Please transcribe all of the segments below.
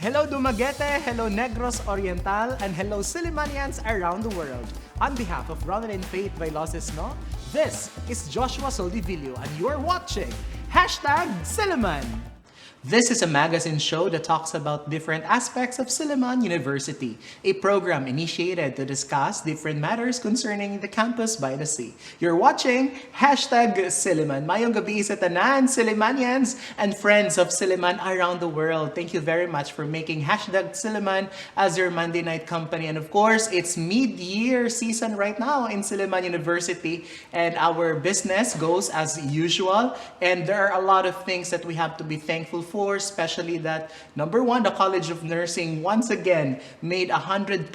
Hello Dumaguete, hello Negros Oriental, and hello Sillimanians around the world. On behalf of Ronelyn Faith Vailoces-No, this is Joshua Soldivillo, and you're watching #Silliman. This is a magazine show that talks about different aspects of Silliman University, a program initiated to discuss different matters concerning the campus by the sea. You're watching #Silliman. Mayong gabi sa tanan, Sillimanians and friends of Silliman around the world. Thank you very much for making #Silliman as your Monday night company. And of course, it's mid-year season right now in Silliman University, and our business goes as usual. And there are a lot of things that we have to be thankful for, especially that number one, the College of Nursing once again made 100%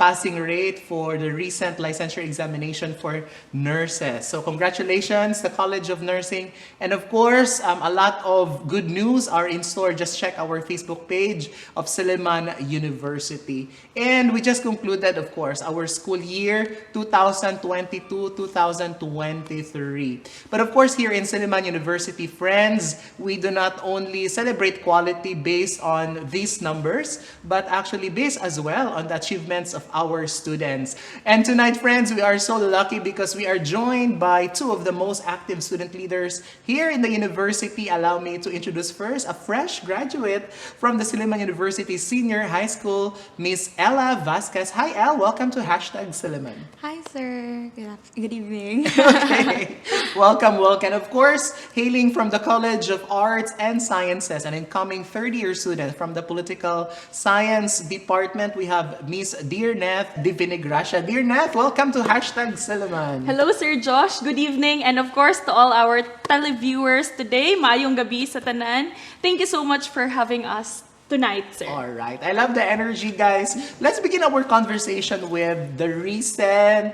passing rate for the recent licensure examination for nurses. So congratulations, the College of Nursing. And of course, a lot of good news are in store. Just check our Facebook page of Silliman University. And we just concluded, of course, our school year 2022-2023. But of course, here in Silliman University, friends, we do not only celebrate quality based on these numbers, but actually based as well on the achievements of our students. And tonight, friends, we are so lucky because we are joined by two of the most active student leaders here in the university. Allow me to introduce first a fresh graduate from the Silliman University Senior High School, Miss Ayala Vasquez. Hi, El. Welcome to #Silliman. Hi, sir. Good evening. Okay. Welcome. And of course, hailing from the College of Arts and Sciences, an incoming third-year student from the Political Science Department, we have Miss Neath, Divinagracia. Neath, welcome to #Silliman. Hello, Sir Josh. Good evening. And of course, to all our televiewers today, maayong gabi sa tanan. Thank you so much for having us tonight, sir. All right. I love the energy, guys. Let's begin our conversation with the recent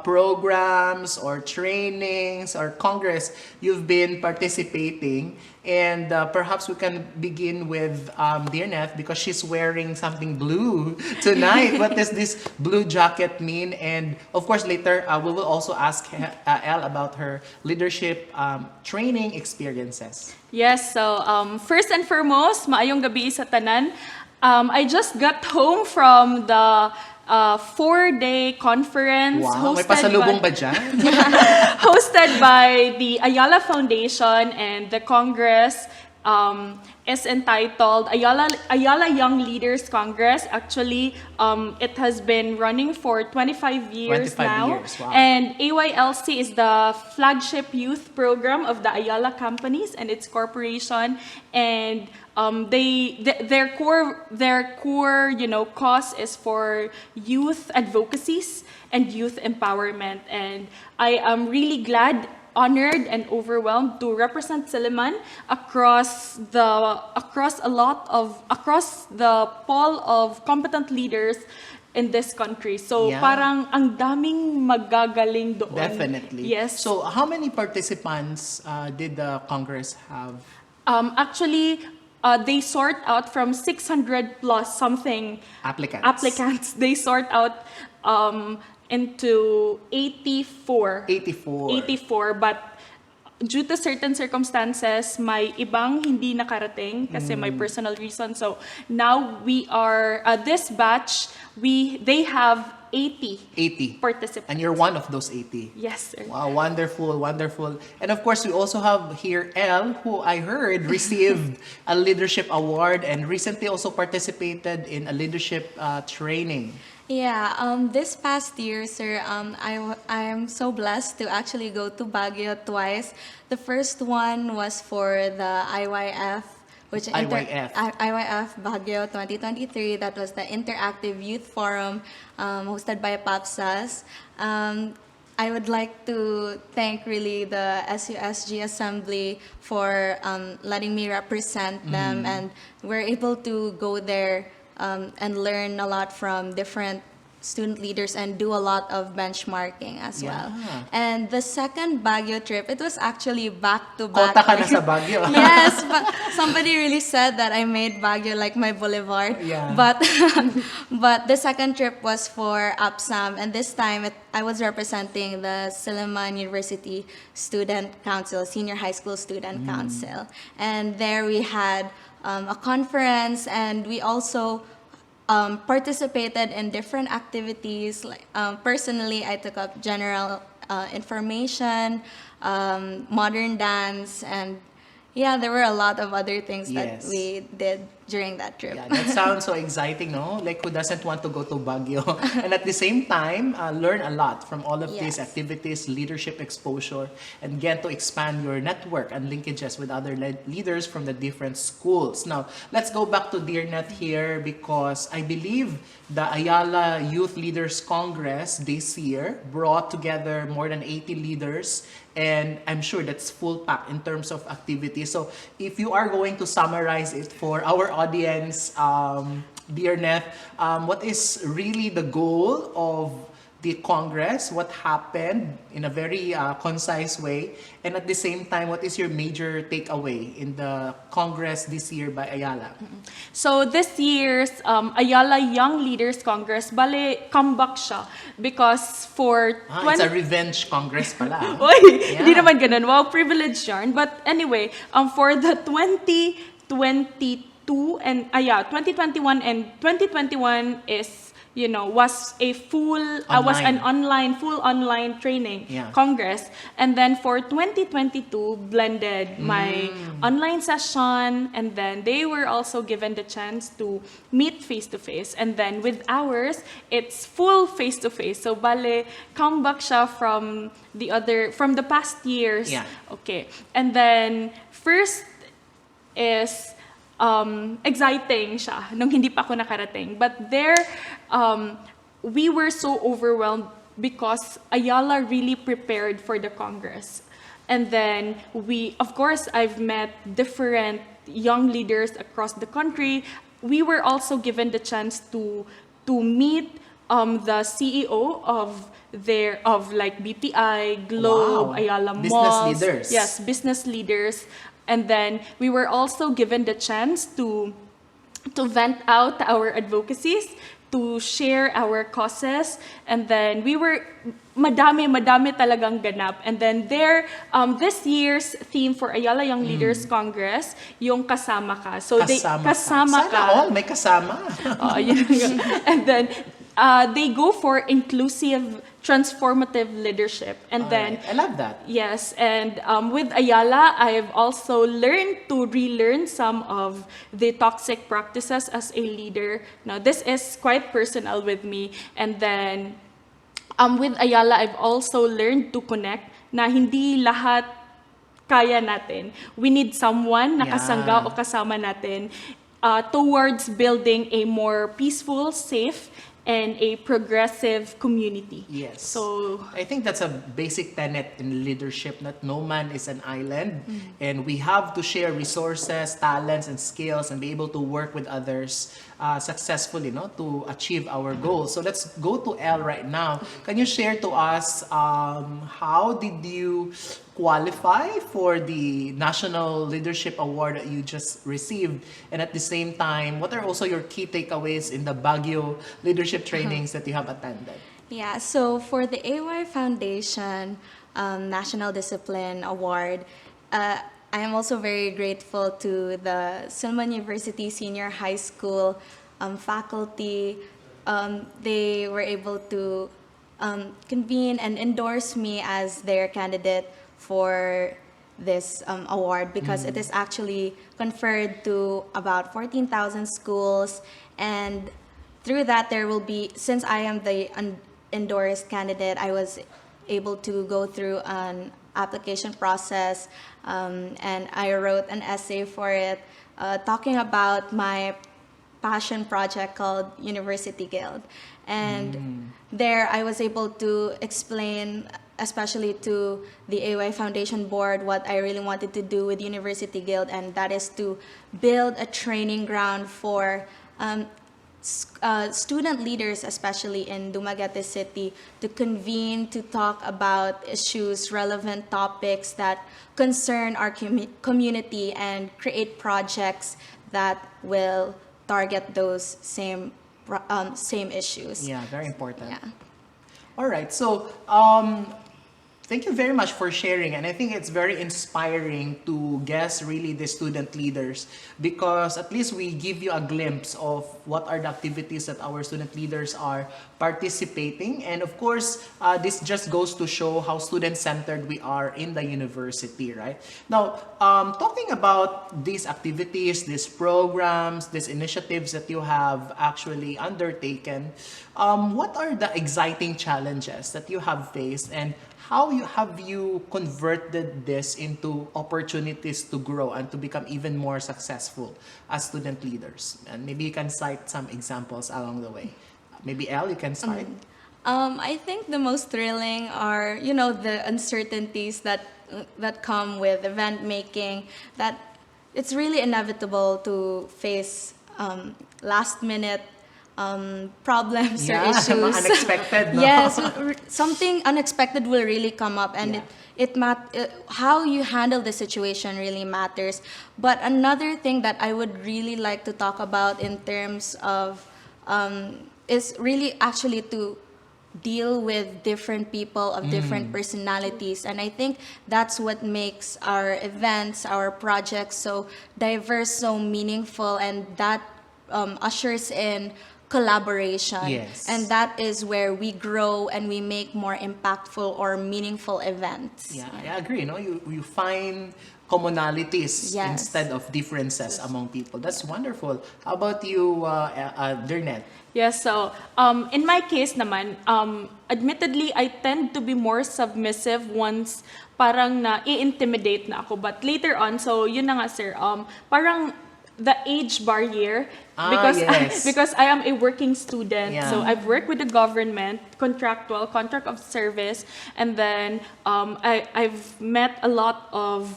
programs or trainings or congress you've been participating. And perhaps we can begin with dear Neath, because she's wearing something blue tonight. What does this blue jacket mean? And of course, later we will also ask Elle about her leadership training experiences. Yes, so first and foremost, maayong gabi sa tanan. I just got home from the 4-day conference. Wow, may pasalubong ba dyan? Hosted by the Ayala Foundation, and the Congress is entitled Ayala Young Leaders Congress. Actually, it has been running for 25 years 25 now. years, wow. And AYLC is the flagship youth program of the Ayala companies and its corporation. And their core cause is for youth advocacies and youth empowerment. And I am really glad, honored, and overwhelmed to represent Silliman across the pool of competent leaders in this country. So Yeah. parang ang daming magagaling doon. Definitely. Yes. So how many participants did the Congress have? Actually, they sort out from 600 plus something applicants. They sort out into 84. 84, but due to certain circumstances, may ibang hindi nakarating kasi may personal reason. So now we are this batch, they have 80 participants. And you're one of those 80. Yes, sir. Wow, wonderful. And of course, we also have here Elle, who I heard received a leadership award and recently also participated in a leadership training. Yeah, this past year, sir, I am so blessed to actually go to Baguio twice. The first one was for the IYF, IYF Baguio 2023. That was the Interactive Youth Forum hosted by PAPSAS. I would like to thank really the SUSG Assembly for letting me represent them, and we're able to go there and learn a lot from different student leaders and do a lot of benchmarking as well. Yeah. And the second Baguio trip, it was actually back to back. Kota ka na sa Baguio. Yes, but somebody really said that I made Baguio like my boulevard. Yeah. But but the second trip was for APSAM, and this time I was representing the Silliman University Student Council, Senior High School Student Council, and there we had a conference, and we also participated in different activities. Like personally, I took up general information, modern dance, and yeah, there were a lot of other things that Yes. we did during that trip. Yeah, that sounds so exciting, no? Like, who doesn't want to go to Baguio? And at the same time, learn a lot from all of these Yes. activities, leadership exposure, and get to expand your network and linkages with other leaders from the different schools. Now, let's go back to Dear Neath here, because I believe the Ayala Youth Leaders Congress this year brought together more than 80 leaders, and I'm sure that's full pack in terms of activities. So if you are going to summarize it for our audience, Dear Neath, what is really the goal of the Congress? What happened in a very concise way? And at the same time, what is your major takeaway in the Congress this year by Ayala? So this year's Ayala Young Leaders Congress, bale, comeback siya. Because for It's a revenge Congress pala. Oy, Yeah. hindi naman ganun. Wow, privilege yarn. But anyway, for the 2022 and 2021 and 2021 is, was a was an full online training Yeah. congress. And then for 2022, blended my online session, and then they were also given the chance to meet face-to-face. And then with ours, it's full face-to-face. So bale, comeback siya from the past years. Yeah. Okay. And then first is exciting siya nung hindi pa ako nakarating. But there, we were so overwhelmed because Ayala really prepared for the Congress. And then of course, I've met different young leaders across the country. We were also given the chance to meet the CEO of like BPI, Globe, Wow. Ayala Business Malls. leaders. Yes, business leaders. And then we were also given the chance to vent out our advocacies, to share our causes, and then we were madami talagang ganap. And then this year's theme for Ayala Young Leaders Congress, yung kasama ka. So kasama Sana ka. all may kasama. And then they go for inclusive, transformative leadership. And then I love that. yes, and with Ayala, I've also learned to relearn some of the toxic practices as a leader. Now, this is quite personal with me. And then with Ayala, I've also learned to connect na hindi lahat kaya natin. We need someone na kasangga o kasama natin towards building a more peaceful, safe, and a progressive community. Yes. So I think that's a basic tenet in leadership, that no man is an island, and we have to share resources, talents, and skills, and be able to work with others successfully, to achieve our goals. So let's go to Elle right now. Can you share to us how did you qualify for the National Leadership Award that you just received? And at the same time, what are also your key takeaways in the Baguio leadership trainings that you have attended? Yeah, so for the AY Foundation National Discipline Award, I am also very grateful to the Silliman University Senior High School faculty. They were able to convene and endorse me as their candidate for this award, because it is actually conferred to about 14,000 schools, and through that there will be, since I am the endorsed candidate, I was able to go through an application process, and I wrote an essay for it talking about my passion project called University Guild. And there I was able to explain, especially to the AY Foundation Board, what I really wanted to do with University Guild, and that is to build a training ground for student leaders, especially in Dumaguete City, to convene to talk about issues, relevant topics that concern our community and create projects that will target those same issues. Yeah, very important. Yeah. All right. So, thank you very much for sharing. And I think it's very inspiring to guess really the student leaders, because at least we give you a glimpse of what are the activities that our student leaders are participating. And of course, this just goes to show how student-centered we are in the university, right? Now, talking about these activities, these programs, these initiatives that you have actually undertaken, what are the exciting challenges that you have faced, and have you converted this into opportunities to grow and to become even more successful as student leaders? And maybe you can cite some examples along the way. Maybe Elle, you can start. I think the most thrilling are, the uncertainties that come with event making. That it's really inevitable to face last minute problems or issues. Unexpected. No? Yes, something unexpected will really come up, and how you handle the situation really matters. But another thing that I would really like to talk about in terms of is really actually to deal with different people of different personalities. And I think that's what makes our events, our projects so diverse, so meaningful, and that ushers in collaboration. Yes. And that is where we grow and we make more impactful or meaningful events. Yeah, I agree. No, you find commonalities Yes. instead of differences among people. That's wonderful. How about you, Dernet? Yes, so in my case naman, admittedly, I tend to be more submissive once parang na-i-intimidate na ako. But later on, so yun na nga sir, parang the age barrier, yes. because I am a working student. Yeah. So I've worked with the government, contract of service, and then I've met a lot of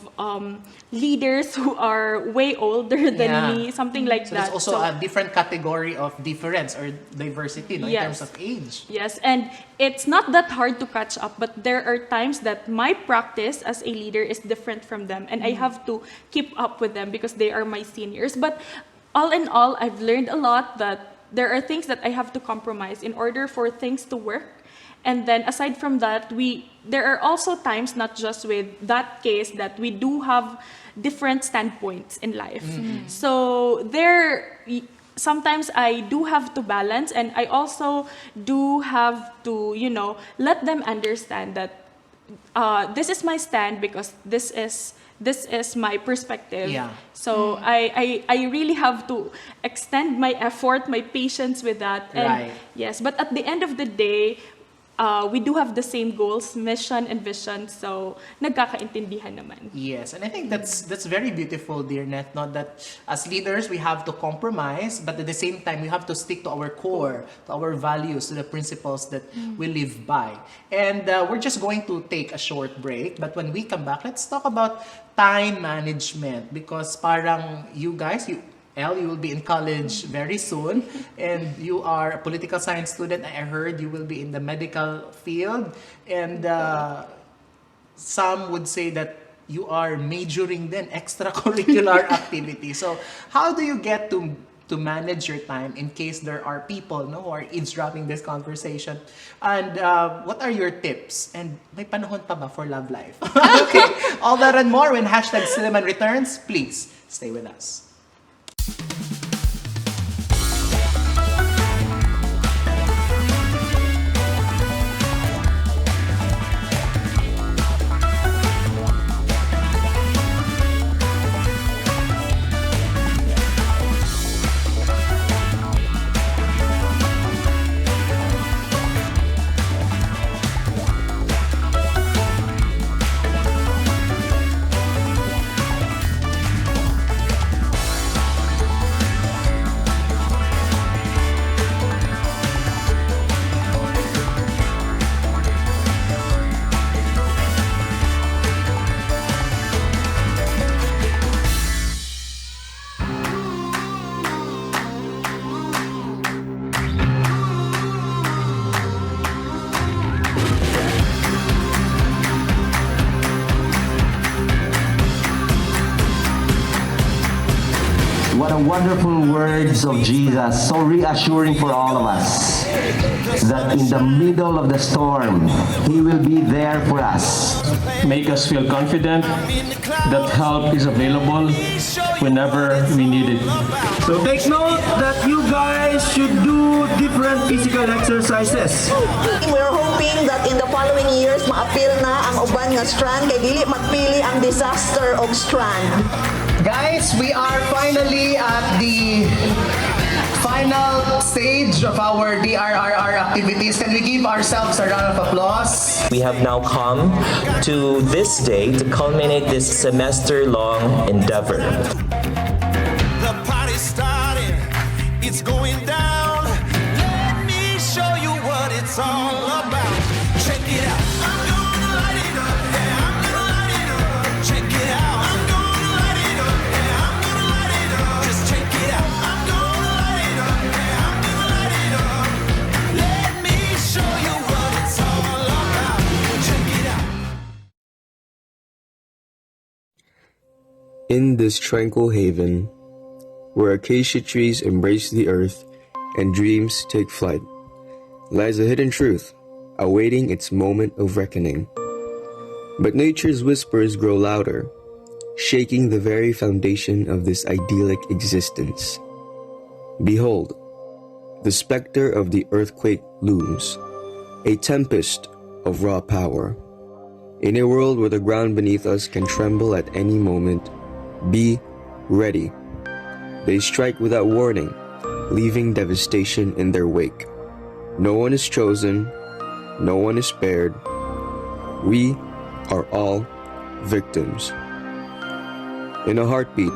leaders who are way older than me, something like So that. there's also a different category of difference or diversity, no, in Yes. terms of age. Yes, and it's not that hard to catch up, but there are times that my practice as a leader is different from them, and I have to keep up with them because they are my seniors. But all in all, I've learned a lot that there are things that I have to compromise in order for things to work. And then aside from that, there are also times, not just with that case, that we do have different standpoints in life. So sometimes I do have to balance, and I also do have to, let them understand that this is my stand because this is my perspective. Yeah. So I really have to extend my effort, my patience with that. And Right. yes, but at the end of the day, we do have the same goals, mission and vision. So nagkakaintindihan naman. Yes, and I think that's very beautiful, dear Net. Not that as leaders we have to compromise, but at the same time we have to stick to our core, to our values, to the principles that we live by. And we're just going to take a short break. But when we come back, let's talk about time management, because parang you guys, Elle, you will be in college very soon, and you are a political science student. I heard you will be in the medical field, and some would say that you are majoring then extracurricular activity. So how do you get to manage your time in case there are people who are eavesdropping this conversation? And what are your tips? And may panahon pa ba for love life? Okay, all that and more when #Silliman returns. Please stay with us. What a wonderful words of Jesus, so reassuring for all of us that in the middle of the storm, He will be there for us. Make us feel confident that help is available whenever we need it. So take note that you guys should do different physical exercises. We're hoping that in the following years, ma-appeal na ang uban nga strand kay dili magpili ang disaster og strand. Guys, we are finally at the final stage of our DRRR activities. Can we give ourselves a round of applause? We have now come to this day to culminate this semester-long endeavor. The party's starting, it's going down. Let me show you what it's all about. Check it out. I'm gonna light it up. Yeah, I'm gonna light it up. Check it out. I'm gonna light it up. Yeah, I'm gonna light it up. Just check it out. I'm gonna light it up. Yeah, I'm gonna light it up. Let me show you what it's all about. Check it out. In this tranquil haven, where acacia trees embrace the earth and dreams take flight, lies a hidden truth, awaiting its moment of reckoning. But nature's whispers grow louder, shaking the very foundation of this idyllic existence. Behold, the specter of the earthquake looms, a tempest of raw power. In a world where the ground beneath us can tremble at any moment, be ready. They strike without warning, leaving devastation in their wake. No one is chosen, no one is spared. We are all victims. In a heartbeat,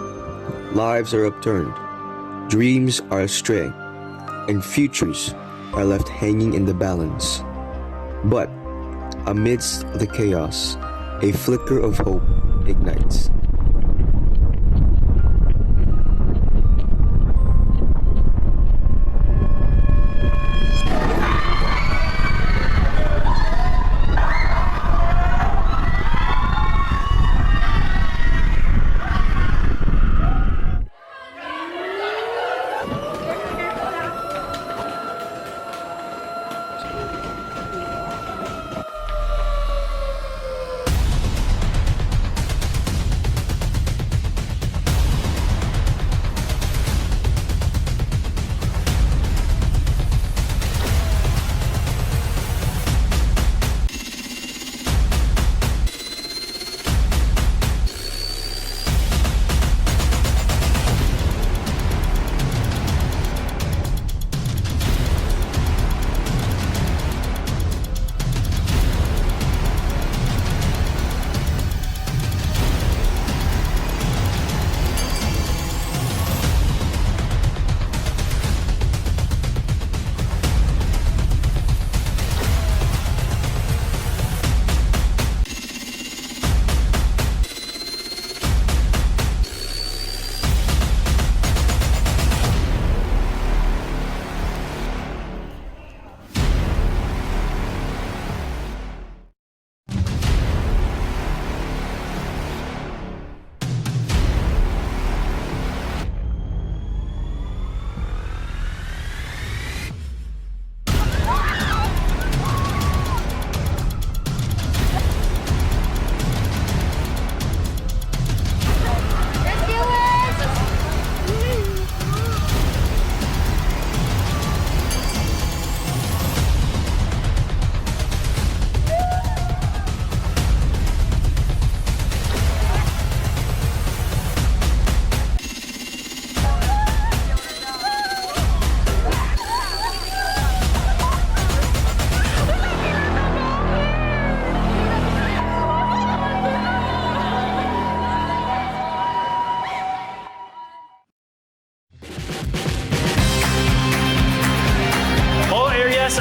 lives are upturned, dreams are astray, and futures are left hanging in the balance. But amidst the chaos, a flicker of hope ignites.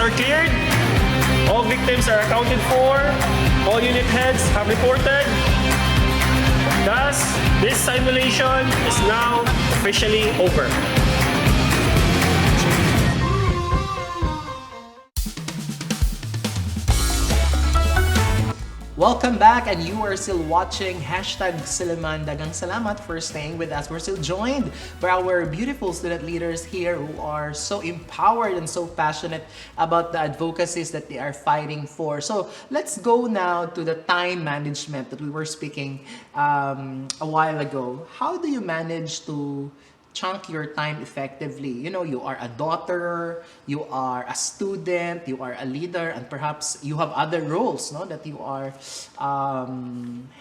are cleared. All victims are accounted for. All unit heads have reported. Thus, this simulation is now officially over. Welcome back, and you are still watching #Silliman. Dagang salamat for staying with us. We're still joined by our beautiful student leaders here who are so empowered and so passionate about the advocacies that they are fighting for. So let's go now to the time management that we were speaking a while ago. How do you manage to chunk your time effectively? You know, you are a daughter, you are a student, you are a leader, and perhaps you have other roles, no, that you are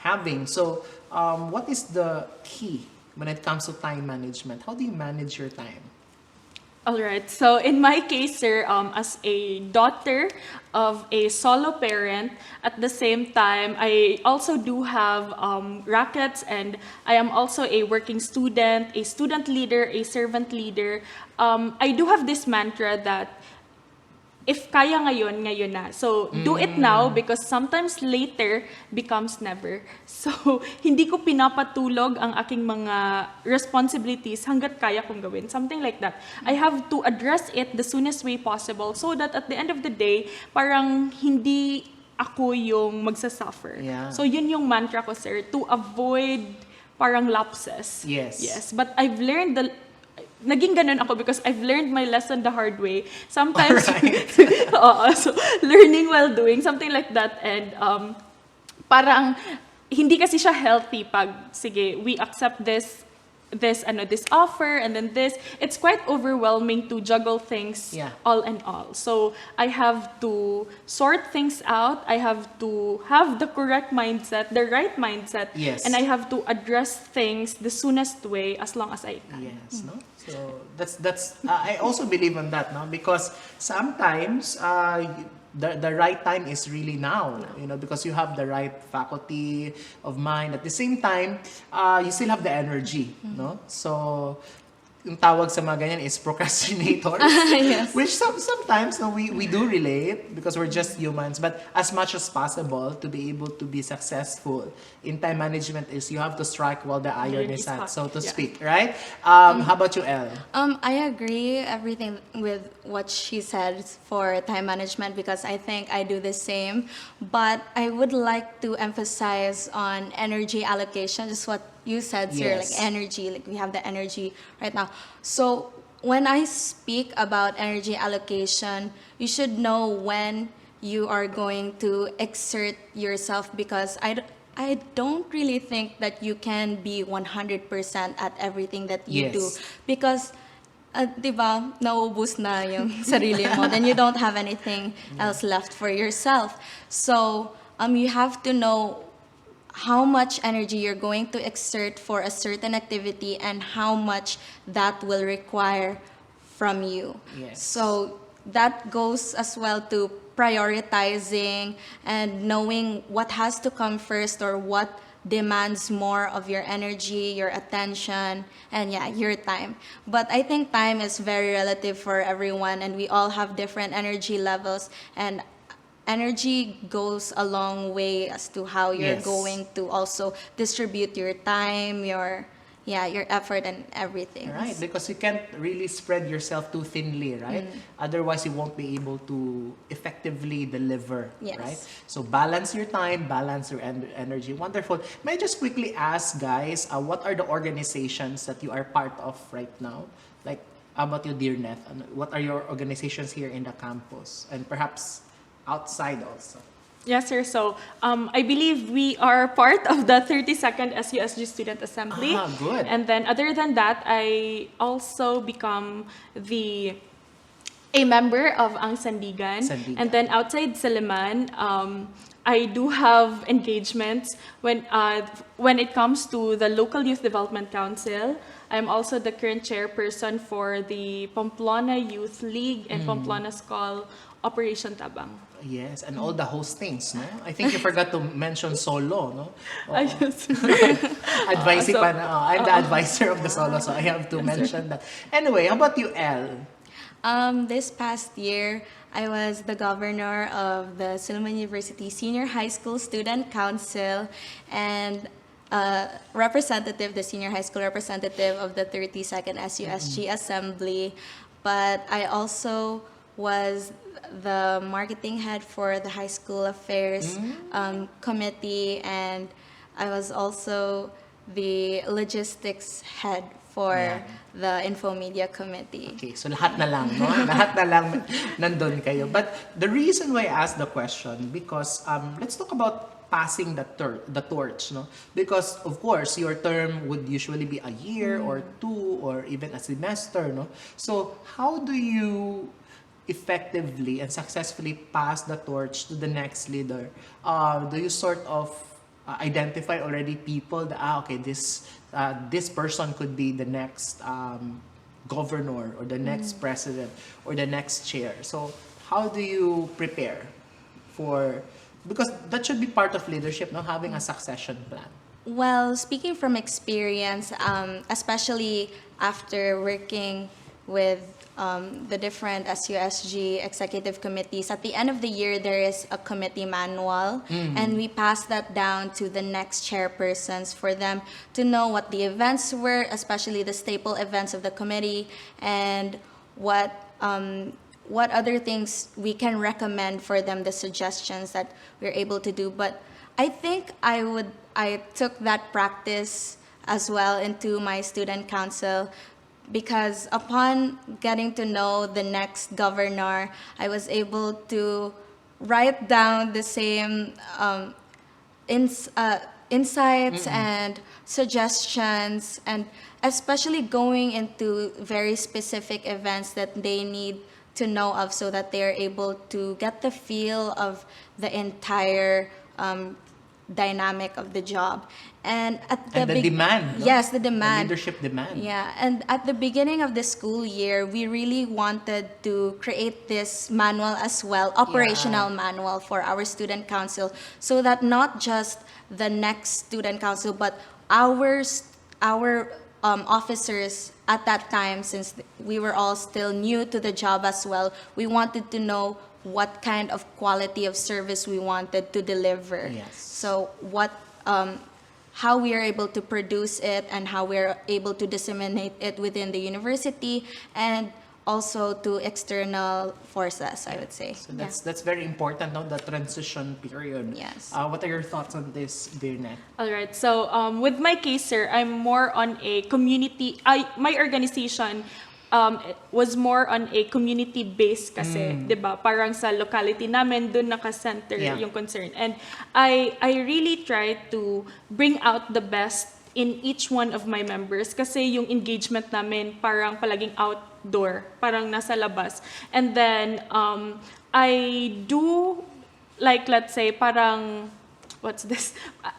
having. So what is the key when it comes to time management? How do you manage your time? All right. So in my case, sir, as a daughter of a solo parent, at the same time, I also do have rackets, and I am also a working student, a student leader, a servant leader. I do have this mantra that if kaya ngayon, ngayon na. So, do it now because sometimes later becomes never. So, hindi ko pinapatulog ang aking mga responsibilities hanggat kaya kong gawin. Something like that. I have to address it the soonest way possible so that at the end of the day, parang hindi ako yung magsasuffer. Yeah. So, yun yung mantra ko, sir, to avoid parang lapses. Yes. Yes. But I've learned naging ganun ako because I've learned my lesson the hard way. Sometimes, so learning while doing, something like that. And parang hindi kasi siya healthy pag, sige, we accept this offer and then this. It's quite overwhelming to juggle things all in all. So I have to sort things out. I have to have the correct mindset, the right mindset. Yes. And I have to address things the soonest way as long as I can. Yes, no? So that's I also believe in that, no? Because sometimes the right time is really now, you know, because you have the right faculty of mind. At the same time, you still have the energy, no? So yung tawag sa mga ganyan is procrastinators. Yes. Which sometimes no, we do relate because we're just humans. But as much as possible to be able to be successful in time management is you have to strike while the iron is hot, so to speak, right? How about you, Elle? I agree everything with what she said for time management because I think I do the same. But I would like to emphasize on energy allocation, just what you said, sir, Yes. like energy, like we have the energy right now. So when I speak about energy allocation, you should know when you are going to exert yourself because I don't really think that you can be 100% at everything that you do because diba, naubos na yung sarili mo, then you don't have anything else left for yourself. So you have to know how much energy you're going to exert for a certain activity and how much that will require from you. Yes. So that goes as well to prioritizing and knowing what has to come first or what demands more of your energy, your attention, and your time. But I think time is very relative for everyone and we all have different energy levels, and energy goes a long way as to how you're going to also distribute your time, your effort and everything. Right, because you can't really spread yourself too thinly, right? Otherwise, you won't be able to effectively deliver, right? So balance your time, balance your energy. Wonderful. May I just quickly ask, guys, what are the organizations that you are part of right now? Like, how about you, dear Neath? What are your organizations here in the campus? And perhaps outside also. Yes, sir. So I believe we are part of the 32nd SUSG Student Assembly. Good. And then other than that, I also become a member of Ang Sandigan. And then outside Silliman, I do have engagements when it comes to the Local Youth Development Council. I'm also the current chairperson for the Pamplona Youth League and Pamplona School Operation Tabang. Yes, and all the hostings, no? I think you forgot to mention solo, no? Advising pa na. I'm the advisor of the solo, so I have to mention that. Anyway, how about you, Elle? This past year, I was the governor of the Silliman University Senior High School Student Council and the senior high school representative of the 32nd SUSG Assembly. But I also was the marketing head for the high school affairs committee, and I was also the logistics head for the Infomedia Committee. Okay, so lahat na lang, no? Lahat na lang nandun kayo. But the reason why I asked the question, because let's talk about passing the torch, no? Because of course your term would usually be a year or two or even a semester, no? So how do you effectively and successfully pass the torch to the next leader? Do you sort of identify already people that okay, this person could be the next governor or the next president or the next chair? So how do you prepare for, because that should be part of leadership, no, having a succession plan? Well, speaking from experience, especially after working with the different SUSG executive committees, at the end of the year there is a committee manual, and we pass that down to the next chairpersons for them to know what the events were, especially the staple events of the committee, and what other things we can recommend for them, the suggestions that we're able to do. But I think I took that practice as well into my student council, because upon getting to know the next governor, I was able to write down the same insights and suggestions, and especially going into very specific events that they need to know of, so that they are able to get the feel of the entire dynamic of the job. And at the demand, no? Yes, the demand. The leadership demand. Yeah, and at the beginning of the school year, we really wanted to create this manual as well, operational manual for our student council, so that not just the next student council, but our officers at that time, since we were all still new to the job as well, we wanted to know what kind of quality of service we wanted to deliver. Yes. So how we are able to produce it and how we are able to disseminate it within the university and also to external forces, I would say. So that's very important, no? The transition period. Yes. What are your thoughts on this, Dearnet? All right. So with my case, sir, I'm more on a community. My organization was more on a community-based kasi, 'di ba? Parang sa locality namin doon naka-center yung concern. And I really try to bring out the best in each one of my members kasi yung engagement namin parang palaging outdoor, parang nasa labas. And then I do, like, let's say parang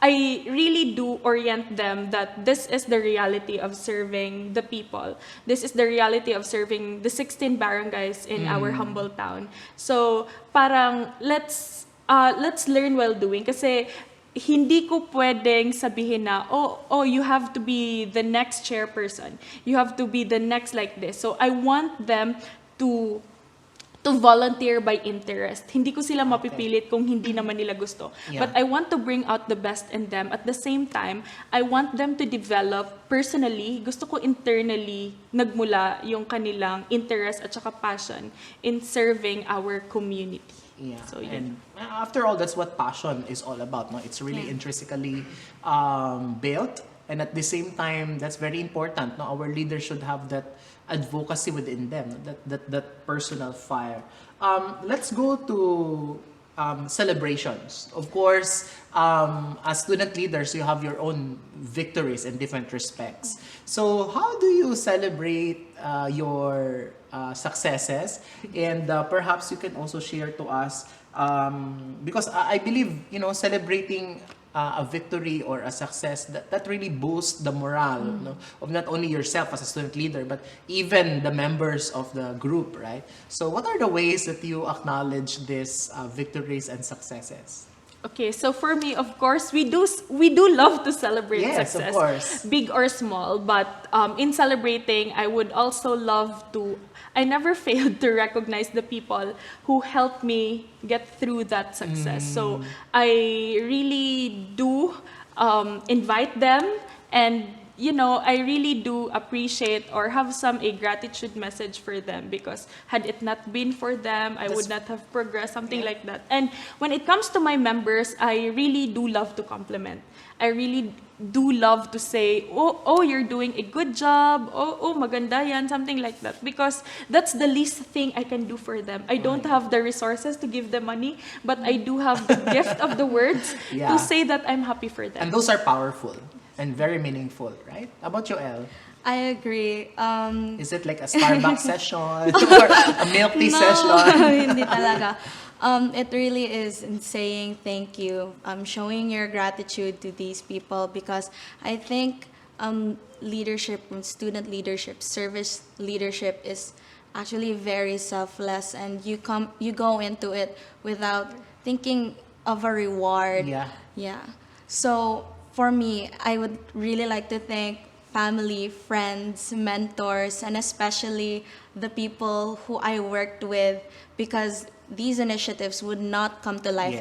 I really do orient them that this is the reality of serving the people. This is the reality of serving the 16 barangays in our humble town. So parang let's learn while doing, kasi hindi ko pwedeng sabihin na, oh, you have to be the next chairperson. You have to be the next like this. So I want them to volunteer by interest. Hindi ko sila mapipilit kung hindi naman nila gusto. But I want to bring out the best in them. At the same time, I want them to develop personally. Gusto ko internally nagmula yung kanilang interest at saka passion in serving our community. Yeah, so, and after all, that's what passion is all about, no? It's really intrinsically built, and at the same time, that's very important, no? Our leaders should have that advocacy within them, that personal fire. Let's go to celebrations. Of course, as student leaders, you have your own victories in different respects. So how do you celebrate your successes? And perhaps you can also share to us, because I believe, celebrating a victory or a success, that really boosts the morale, no, of not only yourself as a student leader, but even the members of the group, right? So what are the ways that you acknowledge these victories and successes? Okay, so for me, of course, we do love to celebrate success, of course, big or small. But in celebrating, I would also love to. I never failed to recognize the people who helped me get through that success. So I really do invite them and you know, I really do appreciate or have a gratitude message for them, because had it not been for them, I would not have progressed, something like that. And when it comes to my members, I really do love to compliment. I really do love to say, oh, you're doing a good job, oh, maganda yan, something like that, because that's the least thing I can do for them. I don't have the resources to give them money, but I do have the gift of the words to say that I'm happy for them. And those are powerful and very meaningful, right? How about you, Elle? I agree. Is it like a Starbucks session or a milk tea session? Hindi talaga. It really is in saying thank you, showing your gratitude to these people, because I think leadership, student leadership, service leadership is actually very selfless, and you go into it without thinking of a reward. Yeah. So for me, I would really like to thank family, friends, mentors, and especially the people who I worked with, because these initiatives would not come to life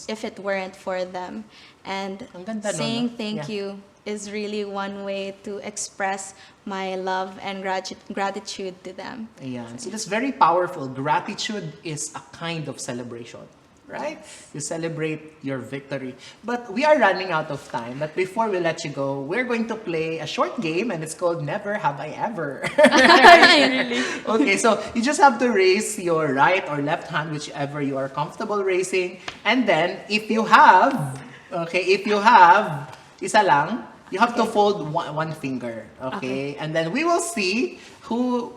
if it weren't for them. And saying thank you is really one way to express my love and gratitude to them. Yeah, so that's very powerful. Gratitude is a kind of celebration, right? You celebrate your victory. But we are running out of time. But before we let you go, we're going to play a short game, and it's called Never Have I Ever. Really? Okay, so you just have to raise your right or left hand, whichever you are comfortable raising. And then, if you have isa lang, you have to fold one finger. Okay? And then we will see who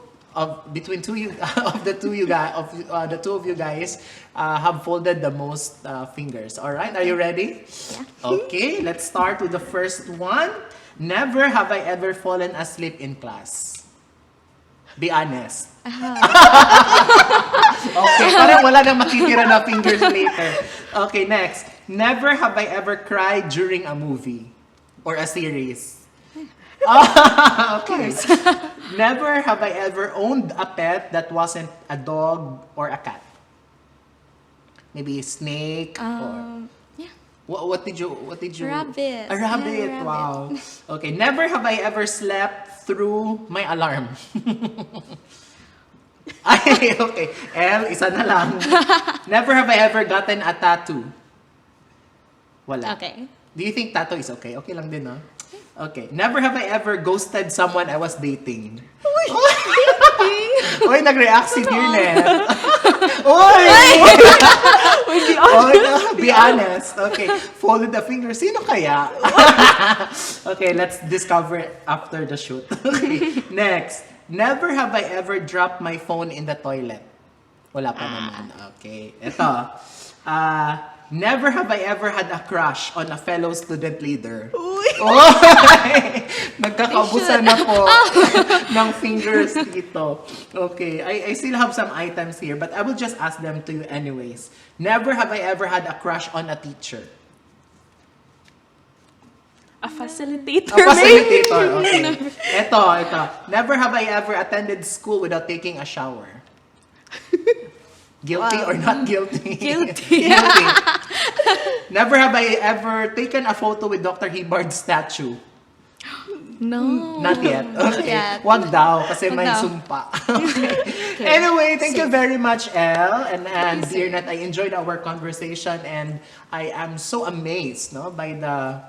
between the two of you guys have folded the most fingers. All right, are you ready? Yeah. Okay, let's start with the first one. Never have I ever fallen asleep in class. Be honest. Okay, parang wala nang matitira na fingers later. Okay, next. Never have I ever cried during a movie or a series. Okay. Never have I ever owned a pet that wasn't a dog or a cat. Maybe a snake or yeah. What did you Rabbit. A rabbit. Yeah, Wow. Okay, never have I ever slept through my alarm. Ay, okay. Isa na lang. Never have I ever gotten a tattoo. Wala. Okay. Do you think tattoo is okay? Okay lang din, no? Okay. Never have I ever ghosted someone I was dating. Uy, nag-react si Dear Net. Uy! Be honest. Okay. Folded the fingers. Sino kaya? Okay, let's discover it after the shoot. Okay. Next. Never have I ever dropped my phone in the toilet. Wala pa naman. Okay. Ito. Never have I ever had a crush on a fellow student leader. Uy! Oy! Nagkakabusan na po ng fingers dito. Okay, I still have some items here, but I will just ask them to you anyways. Never have I ever had a crush on a teacher. A facilitator, A facilitator, okay. Ito. Never have I ever attended school without taking a shower. Guilty or not guilty? Guilty. Guilty. Never have I ever taken a photo with Dr. Hibbard's statue. No. Not yet. Okay. Not yet. Wag daw kasi may daw. sumpa. Okay. Anyway, thank you very much, Elle and Dear Net. I enjoyed our conversation, and I am so amazed, by the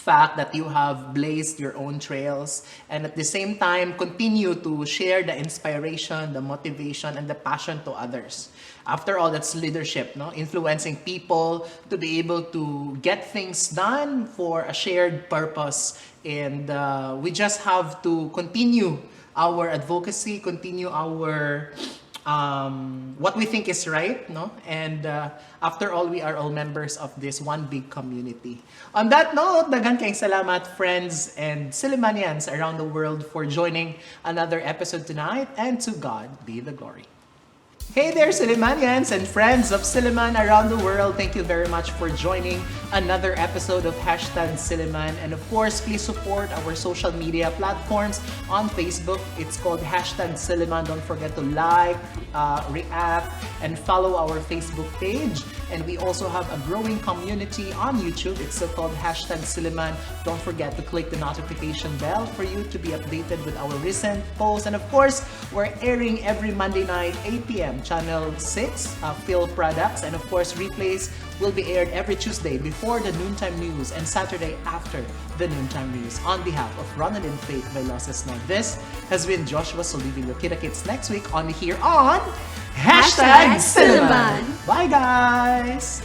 fact that you have blazed your own trails, and at the same time continue to share the inspiration, the motivation, and the passion to others. After all, that's leadership, influencing people to be able to get things done for a shared purpose. And we just have to continue our advocacy, continue our what we think is right, and after all, we are all members of this one big community. On that note, daghan kayong salamat, friends and Sillimanians around the world, for joining another episode tonight, and to God be the glory. Hey there, Sillimanians and friends of Silliman around the world. Thank you very much for joining another episode of #Silliman. And of course, please support our social media platforms on Facebook. It's called #Silliman. Don't forget to like, react, and follow our Facebook page. And we also have a growing community on YouTube. It's still called #Silliman. Don't forget to click the notification bell for you to be updated with our recent posts. And of course, we're airing every Monday night, 8 p.m. Channel 6, Phil Products, and of course replays will be aired every Tuesday before the noontime news and Saturday after the noontime news. On behalf of Ronelyn, Faith, Vailoces-No, this has been Joshua Soldivillo. Kita-kits next week on here on Hashtag Silliman. Bye guys!